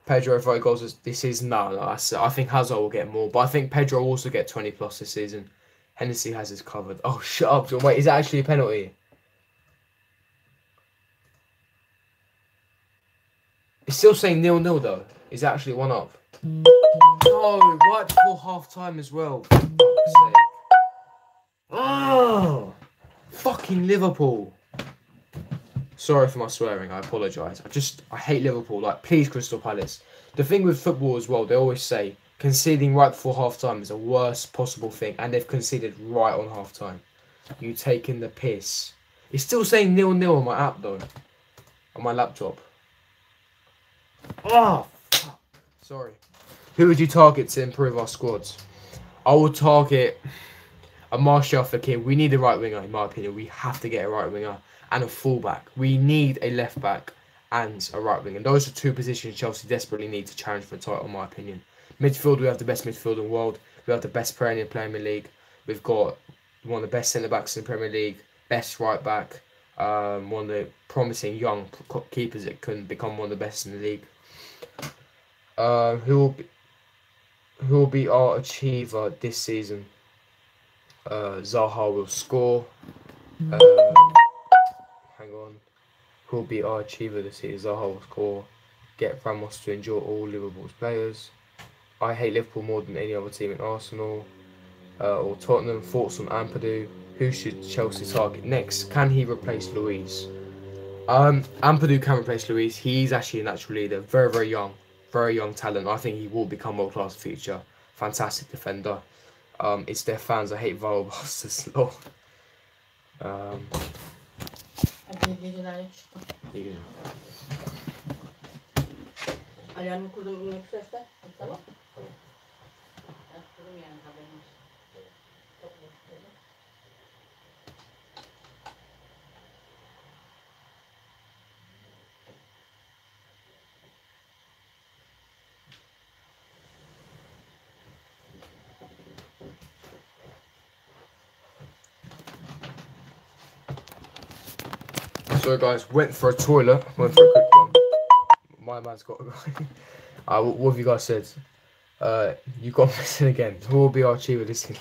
Pedro 30 goals this season. No, I think Hazard will get more, but I think Pedro will also get 20 plus this season. Hennessy has his covered. Oh, shut up, John. Wait, is that actually a penalty? It's still saying 0-0 though. Is actually 1-up. No, right before half time as well. For fuck's sake. Oh, fucking Liverpool. Sorry for my swearing. I apologise. I hate Liverpool. Like, please, Crystal Palace. The thing with football as well, they always say conceding right before half time is the worst possible thing, and they've conceded right on half time. You taking the piss. It's still saying 0-0 on my app though, on my laptop. Oh, fuck. Sorry. Who would you target to improve our squads? I would target a Martial Fekir. We need a right winger, in my opinion. We have to get a right winger and a fullback. We need a left back and a right winger. Those are 2 positions Chelsea desperately need to challenge for the title, in my opinion. Midfield, we have the best midfield in the world. We have the best player in the Premier League. We've got one of the best centre backs in the Premier League, best right back, one of the promising young keepers that can become one of the best in the league. Who will be our achiever this season? Zaha will score. Hang on. Who will be our achiever this season? Zaha will score. Get Ramos to enjoy all Liverpool's players. I hate Liverpool more than any other team in Arsenal. Or Tottenham. Thoughts on Ampadu? Who should Chelsea target next? Can he replace Luiz? Ampadu can replace Luiz. He's actually a natural leader. Very, very young. Very young talent. I think he will become world class in the future. Fantastic defender. It's their fans. I hate Vile Bastards. Lord. So guys, went for a toilet. Went for a quick one. My man's got to go. What have you guys said? You got missing again. Who will be our achiever this season?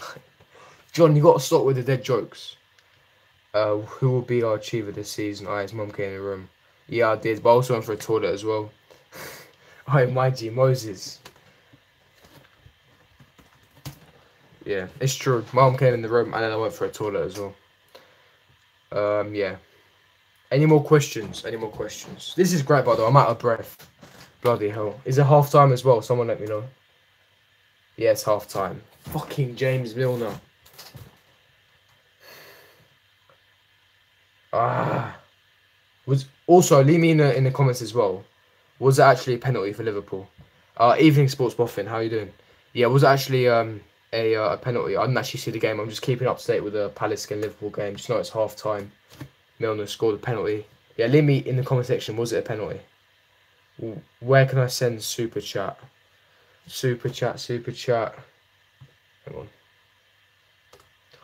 John, you got to stop with the dead jokes. Who will be our achiever this season? His mum came in the room. Yeah, I did, but I also went for a toilet as well. My G, Moses. Yeah, it's true. Mum came in the room and then I went for a toilet as well. Yeah. Any more questions? Any more questions? This is great, by the way. I'm out of breath. Bloody hell. Is it half time as well? Someone let me know. Yeah, it's half time. Fucking James Milner. Also leave me in the comments as well. Was it actually a penalty for Liverpool? Evening Sports Boffin, how are you doing? Yeah, was it actually a penalty? I didn't actually see the game. I'm just keeping up to date with the Palace and Liverpool game. Just know it's half time. Milner scored a penalty. Yeah, leave me in the comment section. Was it a penalty? Where can I send super chat? Super chat. Hang on.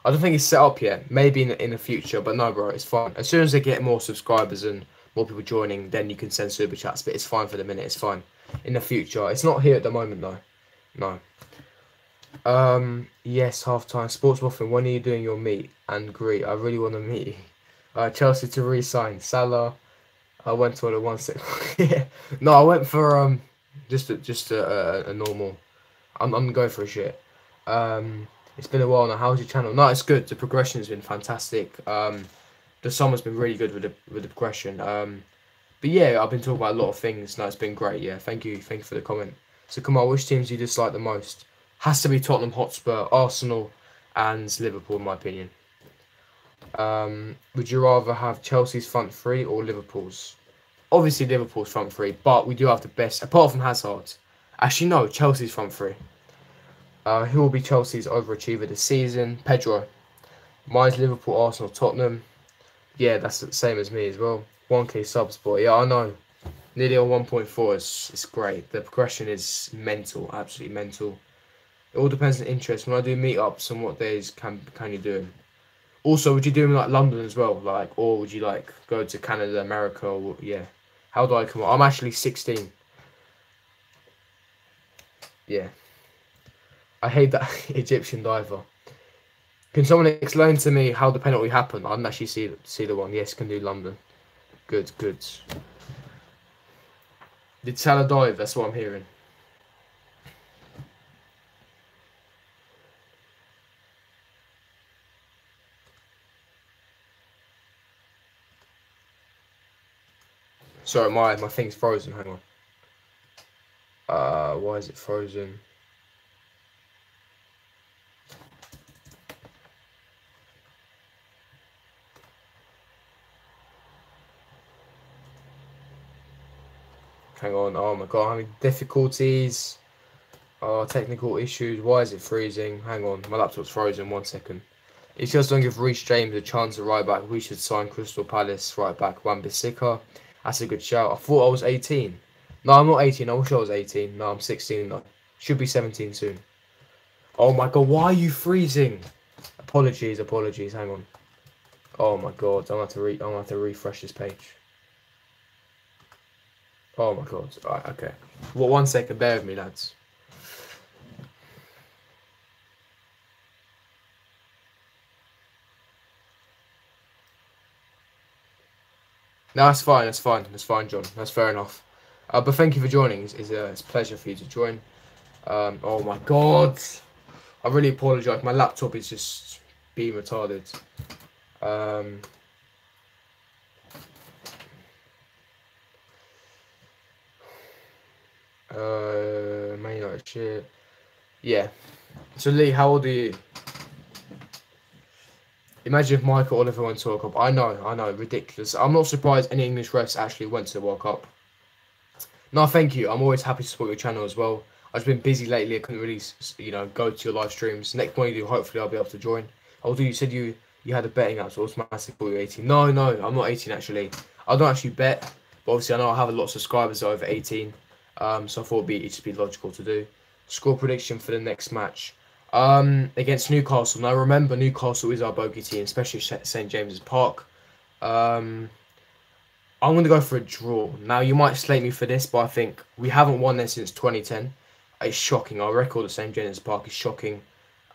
I don't think it's set up yet. Maybe in the future, but no, bro, it's fine. As soon as they get more subscribers and more people joining, then you can send super chats. But it's fine for the minute. It's fine. In the future, it's not here at the moment though. No. Yes, half time. Sports Muffin. When are you doing your meet and greet? I really want to meet you. Chelsea to re-sign Salah. I went to the 1-6. Yeah. No, I went for just a normal. I'm going for a shit. It's been a while now. How's your channel? No, it's good. The progression has been fantastic. The summer's been really good with the progression. But yeah, I've been talking about a lot of things. No, it's been great. Yeah, thank you for the comment. So come on, which teams do you dislike the most? Has to be Tottenham Hotspur, Arsenal, and Liverpool, in my opinion. Would you rather have Chelsea's front three or Liverpool's? Obviously Liverpool's front three, but we do have the best, apart from Hazard. Actually, no, Chelsea's front three. Who will be Chelsea's overachiever this season? Pedro. Mine's Liverpool, Arsenal, Tottenham. Yeah, that's the same as me as well. 1k subs, boy. Yeah, I know. Nearly on 1.4. It's great. The progression is mental, absolutely mental. It all depends on interest. When I do meetups, and what days can you do? Also, would you do them like London as well, or would you like go to Canada, America, or yeah? How do I come on? I'm actually 16. Yeah. I hate that Egyptian diver. Can someone explain to me how the penalty happened? I didn't actually see the one. Yes, can do London. Good. Did Salah dive? That's what I'm hearing. Sorry, my thing's frozen. Hang on. Why is it frozen? Hang on. Oh my god, having difficulties. Technical issues. Why is it freezing? Hang on, my laptop's frozen. 1 second. It's just don't give Reece James a chance to right back. We should sign Crystal Palace right back Wan-Bissaka. That's a good shout. I thought I was 18. No, I'm not 18. I wish I was 18. No, I'm 16 though. Should be 17 soon. Oh my god, why are you freezing? Apologies. Hang on. Oh my god, I'm gonna have to refresh this page. Oh my god. Alright, okay. Well, 1 second, bear with me, lads. No, that's fine, John. That's fair enough. But thank you for joining. It's a pleasure for you to join. Oh my god. I really apologise. My laptop is just being retarded. Man United shit. Yeah. So Lee, how old are you? Imagine if Michael Oliver went to the World Cup. I know, ridiculous. I'm not surprised any English refs actually went to the World Cup. No, thank you. I'm always happy to support your channel as well. I've been busy lately. I couldn't really, go to your live streams. Next one you do, hopefully I'll be able to join. Although you said you had a betting app, so automatically you're 18. No, I'm not 18 actually. I don't actually bet, but obviously I know I have a lot of subscribers that are over 18. So I thought it'd just be logical to do. Score prediction for the next match. Against Newcastle. Now remember, Newcastle is our bogey team, especially St James's Park. I'm going to go for a draw. Now, you might slate me for this, but I think we haven't won there since 2010. It's shocking. Our record at St James's Park is shocking.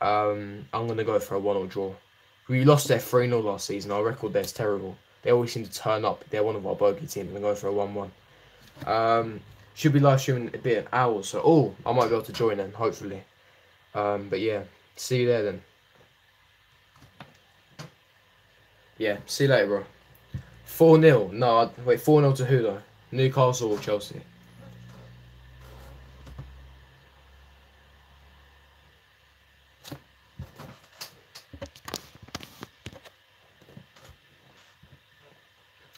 I'm going to go for a 1-1 draw. We lost there 3-0 last season. Our record there is terrible. They always seem to turn up. They're one of our bogey teams. I'm going to go for a 1-1. Should be live streaming a bit an hour, so I might be able to join then, hopefully. But yeah, see you there then. Yeah, see you later, bro. 4-0. No, wait, 4-0 to who though? Newcastle or Chelsea?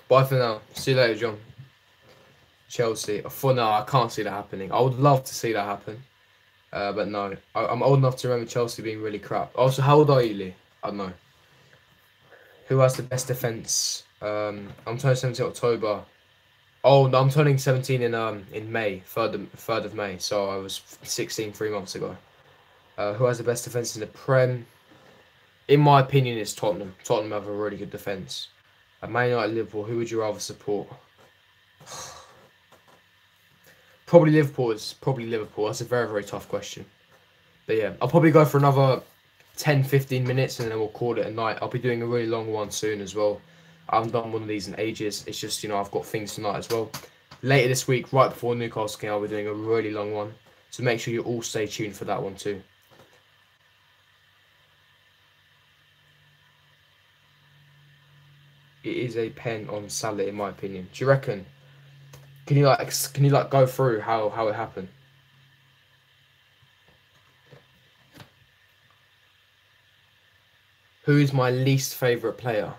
Bye for now. See you later, John. Chelsea. For now, I can't see that happening. I would love to see that happen. But no. I'm old enough to remember Chelsea being really crap. Also, how old are you, Lee? I don't know. Who has the best defence? I'm turning 17 October. Oh, no, I'm turning 17 in May, 3rd of May. So I was 16 3 months ago. Who has the best defence in the Prem? In my opinion, it's Tottenham. Tottenham have a really good defence. Man United, Liverpool. Who would you rather support? Probably Liverpool. That's a very, very tough question. But yeah, I'll probably go for another 10-15 minutes and then we'll call it a night. I'll be doing a really long one soon as well. I haven't done one of these in ages. It's just, I've got things tonight as well. Later this week, right before Newcastle game, I'll be doing a really long one. So make sure you all stay tuned for that one too. It is a pen on Salah, in my opinion. Do you reckon? Can you go through how it happened? Who is my least favourite player?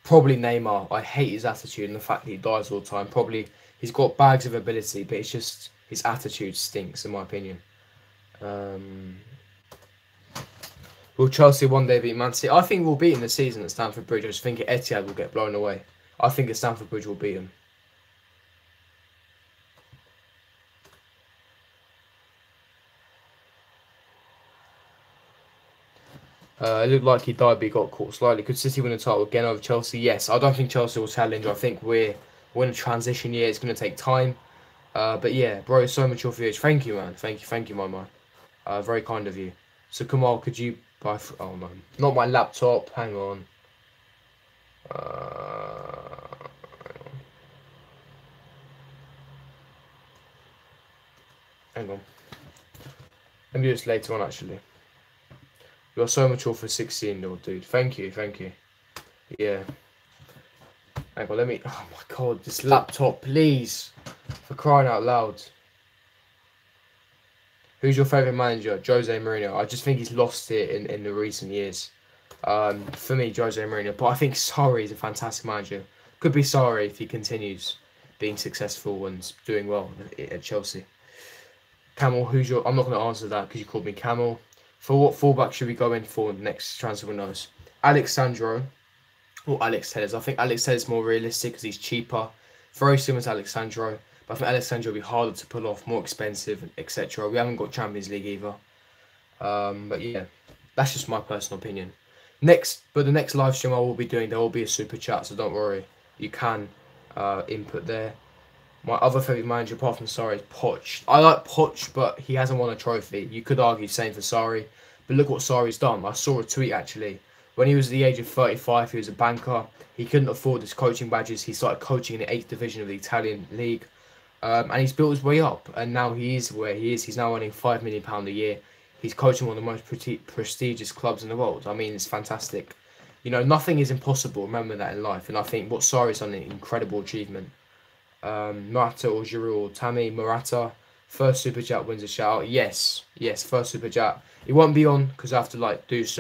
Probably Neymar. I hate his attitude and the fact that he dies all the time. Probably he's got bags of ability, but it's just his attitude stinks, in my opinion. Will Chelsea one day beat Man City? I think we'll beat them this season at Stamford Bridge. I just think Etihad will get blown away. I think at Stamford Bridge will beat them. It looked like he died, but he got caught slightly. Could City win the title again over Chelsea? Yes. I don't think Chelsea will challenge. I think we're in a transition year. It's going to take time. But yeah, bro, it's so mature for you. Thank you, man. Thank you, my man. Very kind of you. So, Kamal, could you buy... Oh, no. Not my laptop. Hang on. Hang on. Let me do this later on, actually. You're so mature for 16-year-old, dude. Thank you. Yeah. Hang on, let me... Oh, my God. This laptop, please. For crying out loud. Who's your favourite manager? Jose Mourinho. I just think he's lost it in the recent years. For me, Jose Mourinho. But I think Sarri is a fantastic manager. Could be Sarri if he continues being successful and doing well at Chelsea. Camel, who's your... I'm not going to answer that because you called me Camel. For what fullback should we go in for next transfer windows? Alexandro or Alex Telles. I think Alex Telles is more realistic because he's cheaper. Very similar to Alexandro. But I think Alexandro will be harder to pull off, more expensive, etc. We haven't got Champions League either. But yeah, that's just my personal opinion. The next live stream I will be doing, there will be a super chat, so don't worry. You can input there. My other favourite manager, apart from Sarri, is Poch. I like Poch, but he hasn't won a trophy. You could argue same for Sarri. But look what Sarri's done. I saw a tweet, actually. When he was at the age of 35, he was a banker. He couldn't afford his coaching badges. He started coaching in the 8th division of the Italian league. And he's built his way up. And now he is where he is. He's now earning £5 million a year. He's coaching one of the most prestigious clubs in the world. I mean, it's fantastic. Nothing is impossible. Remember that in life. And I think what Sarri's done is an incredible achievement. Morata or Giroud or Tammy. Morata, first super chat wins a shout out. Yes, first super chat. It won't be on because I have to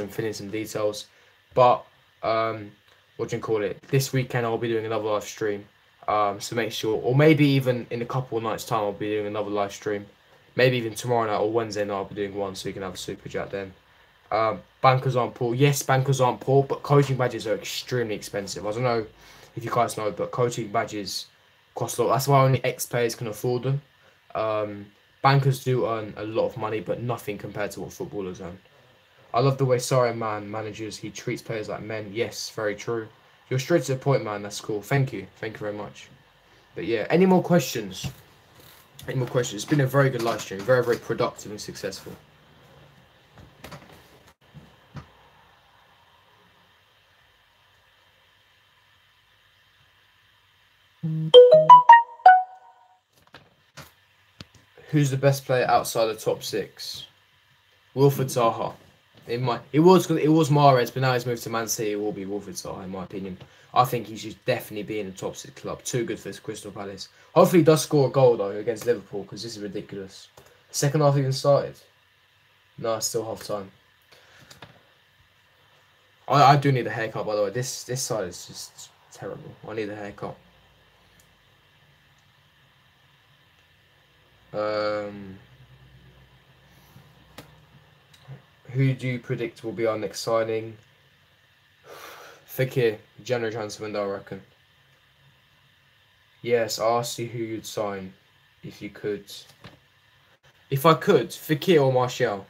fill in some details. But what do you call it? This weekend I'll be doing another live stream. So make sure, or maybe even in a couple of nights' time I'll be doing another live stream. Maybe even tomorrow night or Wednesday night I'll be doing one, so you can have a super chat then. Bankers aren't poor. Yes, bankers aren't poor, but coaching badges are extremely expensive. I don't know if you guys know, but coaching badges cost a lot. That's why only ex-players can afford them. Bankers do earn a lot of money, but nothing compared to what footballers earn. I love the way Sarri manages. He treats players like men. Yes, very true. You're straight to the point, man. That's cool. Thank you. Thank you very much. But yeah, any more questions? Any more questions? It's been a very good live stream. Very, very productive and successful. Who's the best player outside the top 6? Wilfried Zaha. It was Mahrez, but now he's moved to Man City. It will be Wilfried Zaha, in my opinion. I think he should definitely be in the top 6 club. Too good for this Crystal Palace. Hopefully he does score a goal though against Liverpool, because this is ridiculous. Second half even started. No, it's still half time. I do need a haircut, by the way. This side is just terrible. I need a haircut. Who do you predict will be our next signing? Fekir, January transfer window, I reckon. Yes, I asked you who you'd sign, if you could. If I could, Fekir or Martial.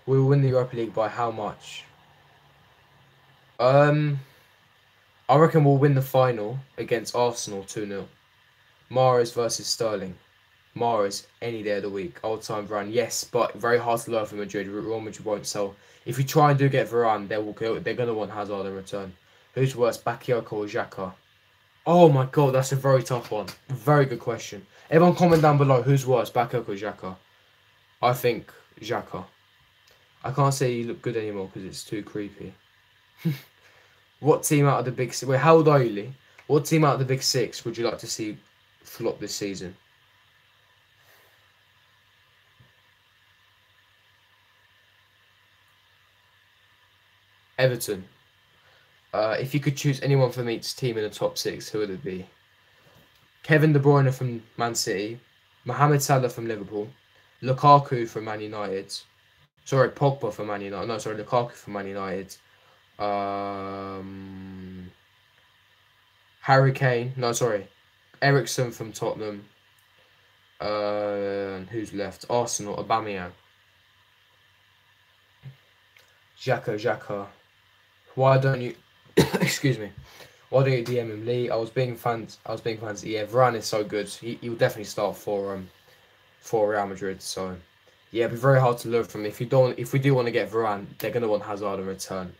We will win the Europa League by how much? I reckon we'll win the final against Arsenal 2-0. Mahrez versus Sterling. Mahrez any day of the week. Old time Varane, yes, but very hard to learn from Madrid. Real Madrid won't sell. If you try and do get Varane, they're gonna want Hazard in return. Who's worse, Bakayoko or Xhaka? Oh my god, that's a very tough one. Very good question. Everyone comment down below who's worse, Bakayoko or Xhaka. I think Xhaka. I can't say you look good anymore because it's too creepy. What team out of the big six? Wait, how old are you, Lee? What team out of the big 6 would you like to see flop this season? Everton. If you could choose anyone from each team in the top 6, who would it be? Kevin De Bruyne from Man City, Mohamed Salah from Liverpool, Lukaku from Man United. Sorry, Pogba from Man United. No, sorry, Lukaku from Man United. Harry Kane. No, sorry, Eriksen from Tottenham. Who's left? Arsenal. Aubameyang. Xhaka. Why don't you? Excuse me. Why don't you DM him, Lee? I was being fans. Yeah, Varane is so good. He will definitely start for Real Madrid. So yeah, it'd be very hard to learn from. If we do want to get Varane, they're gonna want Hazard in return.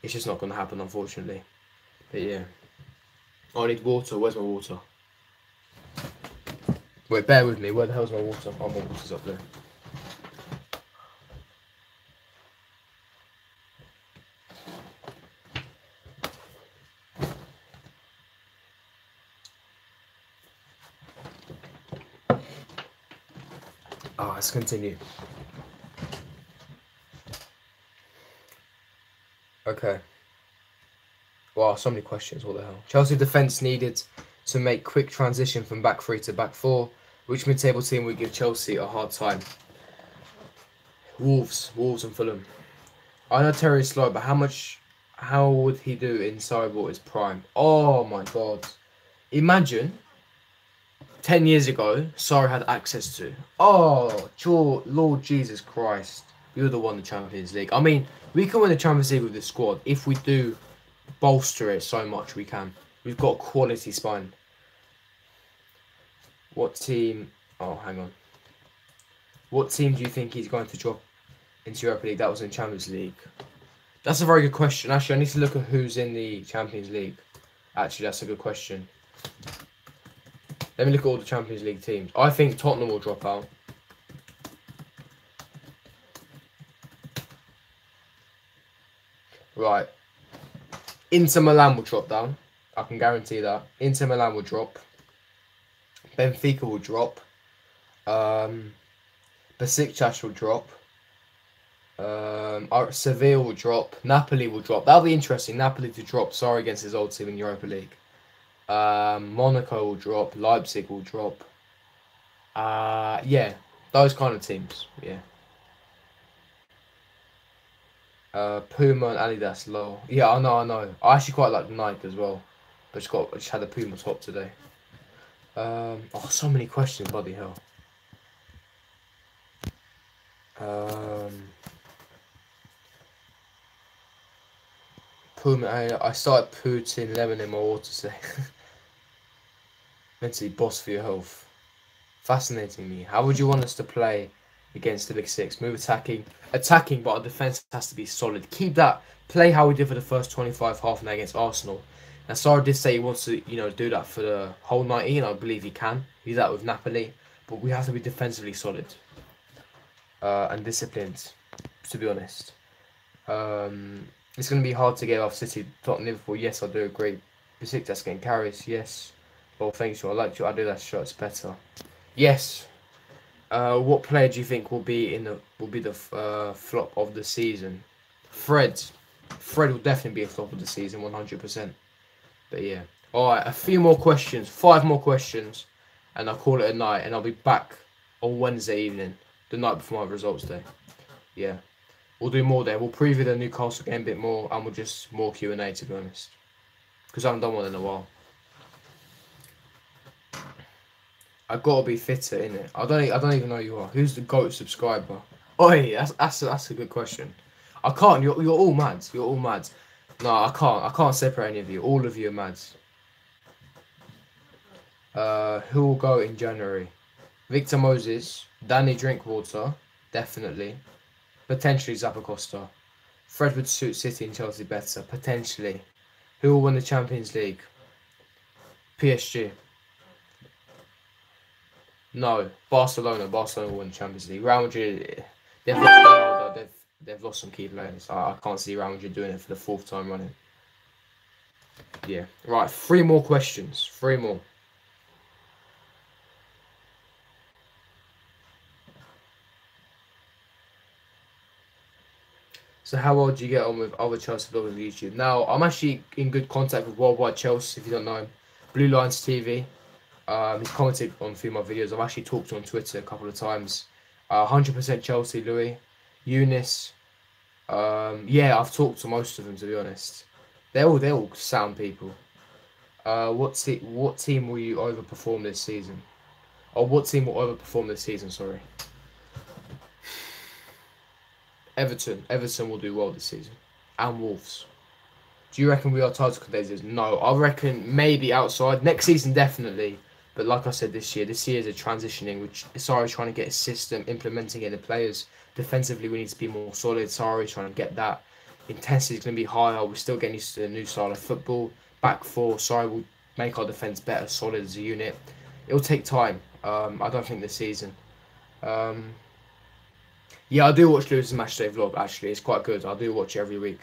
It's just not gonna happen, unfortunately. But yeah. I need water. Where's my water? Wait, bear with me. Where the hell's my water? Oh, my water's up there. Let's continue. Okay. Wow, so many questions. What the hell? Chelsea defence needed to make quick transition from back 3 to back 4. Which mid-table team would give Chelsea a hard time? Wolves and Fulham. I know Terry is slow, but how would he do in Sarriball his prime? Oh my god. Imagine 10 years ago, Sarri had access to. Oh, Lord Jesus Christ. We would have won the Champions League. I mean, we can win the Champions League with this squad. If we do bolster it so much, we can. We've got a quality spine. What team... Oh, hang on. What team do you think he's going to drop into Europa League? That was in Champions League. That's a very good question. Actually, I need to look at who's in the Champions League. Actually, that's a good question. Let me look at all the Champions League teams. I think Tottenham will drop out. Right. Inter Milan will drop down. I can guarantee that. Inter Milan will drop. Benfica will drop. Besiktas will drop. Seville will drop. Napoli will drop. That'll be interesting. Napoli to drop. Sorry, against his old team in Europa League. Monaco will drop. Leipzig will drop. Yeah, those kind of teams. Yeah. Puma and Adidas low. Yeah, I know. I actually quite like the Nike as well. But I just had the Puma top today. Oh, so many questions, bloody hell. I started putting lemon in my water today. Mentally boss for your health. Fascinating me. How would you want us to play against the Big Six? Move attacking, but our defence has to be solid. Keep that. Play how we did for the first 25 half an hour against Arsenal. Now, Sarri did say he wants to, do that for the whole 90, and I believe he can. Do that with Napoli, but we have to be defensively solid and disciplined. To be honest, it's going to be hard to get off City, Tottenham, Liverpool. Yes, I do agree. Besiktas getting carries. Yes. Well, thanks. I like you. I do that shot. It's better. Yes. What player do you think will be the flop of the season? Fred. Fred will definitely be a flop of the season, 100%. But yeah. Alright, a few more questions. 5 more questions. And I'll call it a night. And I'll be back on Wednesday evening. The night before my results day. Yeah. We'll do more there. We'll preview the Newcastle game a bit more. And we'll just more Q&A, to be honest. Because I haven't done one in a while. I gotta be fitter, innit? I don't even know who you are. Who's the GOAT subscriber? Oi, that's a good question. I can't. You're all mad. You're all mad. No, I can't. I can't separate any of you. All of you are mad. Who will go in January? Victor Moses, Danny Drinkwater, definitely. Potentially Zappacosta. Fred would suit City and Chelsea better. Potentially. Who will win the Champions League? PSG. No, Barcelona. Barcelona will win the Champions League. Real Madrid, they've lost Ronaldo. They've lost some key players. I can't see Real Madrid doing it for the 4th time running. Yeah. Right, 3 more questions. 3 more. So how well do you get on with other Chelsea bloggers on YouTube? Now, I'm actually in good contact with Worldwide Chelsea, if you don't know him. Blue Lines TV. He's commented on a few of my videos. I've actually talked to him on Twitter a couple of times. 100% Chelsea, Louis. Eunice. Yeah, I've talked to most of them, to be honest. They're all sound people. What team will you overperform this season? Or what team will overperform this season, sorry. Everton. Everton will do well this season. And Wolves. Do you reckon we are title contenders? No, I reckon maybe outside. Next season, definitely. But like I said, this year is a transitioning, which Sarri's trying to get a system, implementing it in the players. Defensively, we need to be more solid. Sarri's trying to get that. Intensity is going to be higher. We're still getting used to the new style of football. Back 4, Sarri will make our defence better, solid as a unit. It'll take time. I don't think this season. Yeah, I do watch Lewis's Matchday vlog, actually. It's quite good. I do watch it every week.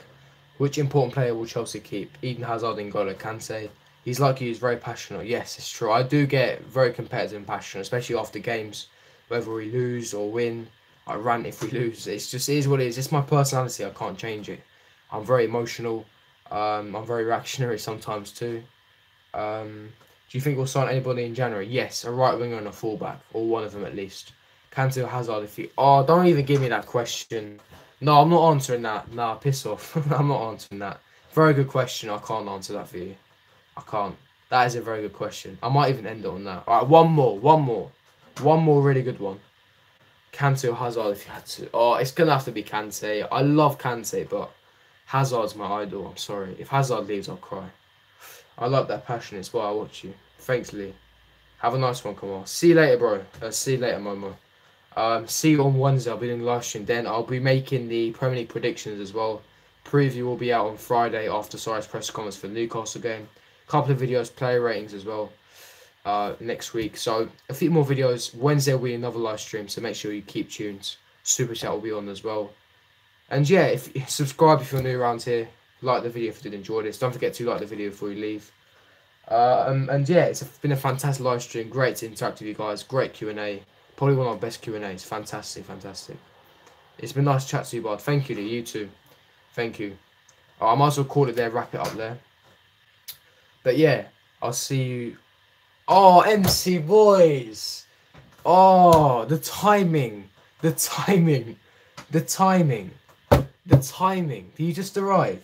Which important player will Chelsea keep? Eden Hazard and N'Golo Kante. He's like you, he's very passionate. Yes, it's true. I do get very competitive and passionate, especially after games. Whether we lose or win, I rant if we lose. It is what it is. It's my personality. I can't change it. I'm very emotional. I'm very reactionary sometimes too. Do you think we'll sign anybody in January? Yes, a right winger and a fullback, or one of them at least. Kante or Hazard if you... Oh, don't even give me that question. No, I'm not answering that. Nah, piss off. I'm not answering that. Very good question. I can't answer that for you. I can't. That is a very good question. I might even end it on that. Alright, one more. One more really good one. Kante or Hazard if you had to. Oh, it's going to have to be Kante. I love Kante, but Hazard's my idol. I'm sorry. If Hazard leaves, I'll cry. I like that passion. It's why I watch you. Thanks, Lee. Have a nice one, Kamal. See you later, bro. See you later, Momo. See you on Wednesday. I'll be doing live stream then. I'll be making the Premier League predictions as well. Preview will be out on Friday after Sarri's press conference for the Newcastle game. Couple of videos, player ratings as well next week. So a few more videos. Wednesday will be another live stream, so make sure you keep tuned. Super chat will be on as well. And yeah, if subscribe if you're new around here. Like the video if you did enjoy this. Don't forget to like the video before you leave. And yeah, it's been a fantastic live stream. Great to interact with you guys. Great Q&A. Probably one of our best Q&As. Fantastic, fantastic. It's been nice to chat to you, bud. Thank you to you too. Thank you. I might as well call it there, wrap it up there. But yeah, I'll see you. Oh, MC boys. Oh, the timing. The timing. The timing. The timing. Did you just arrive?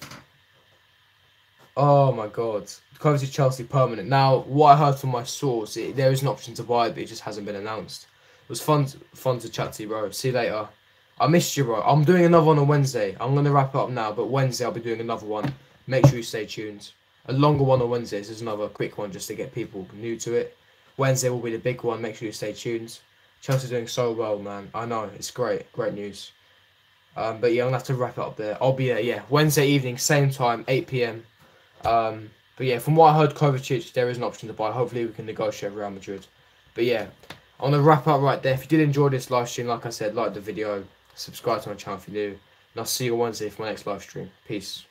Oh my god. Close to Chelsea permanent. Now, what I heard from my source, there is an option to buy it, but it just hasn't been announced. It was fun to chat to you, bro. See you later. I missed you, bro. I'm doing another one on Wednesday. I'm going to wrap it up now, but Wednesday I'll be doing another one. make sure you stay tuned. A longer one on Wednesdays is another quick one just to get people new to it. Wednesday will be the big one. Make sure you stay tuned. Chelsea's doing so well, man. I know, it's great. Great news. But yeah, I'm going to have to wrap it up there. I'll be there, yeah. Wednesday evening, same time, 8 p.m. But yeah, from what I heard, Kovacic, there is an option to buy. Hopefully we can negotiate with Real Madrid. But yeah, I'm going to wrap up right there. If you did enjoy this live stream, like I said, like the video, subscribe to my channel if you're new. And I'll see you on Wednesday for my next live stream. Peace.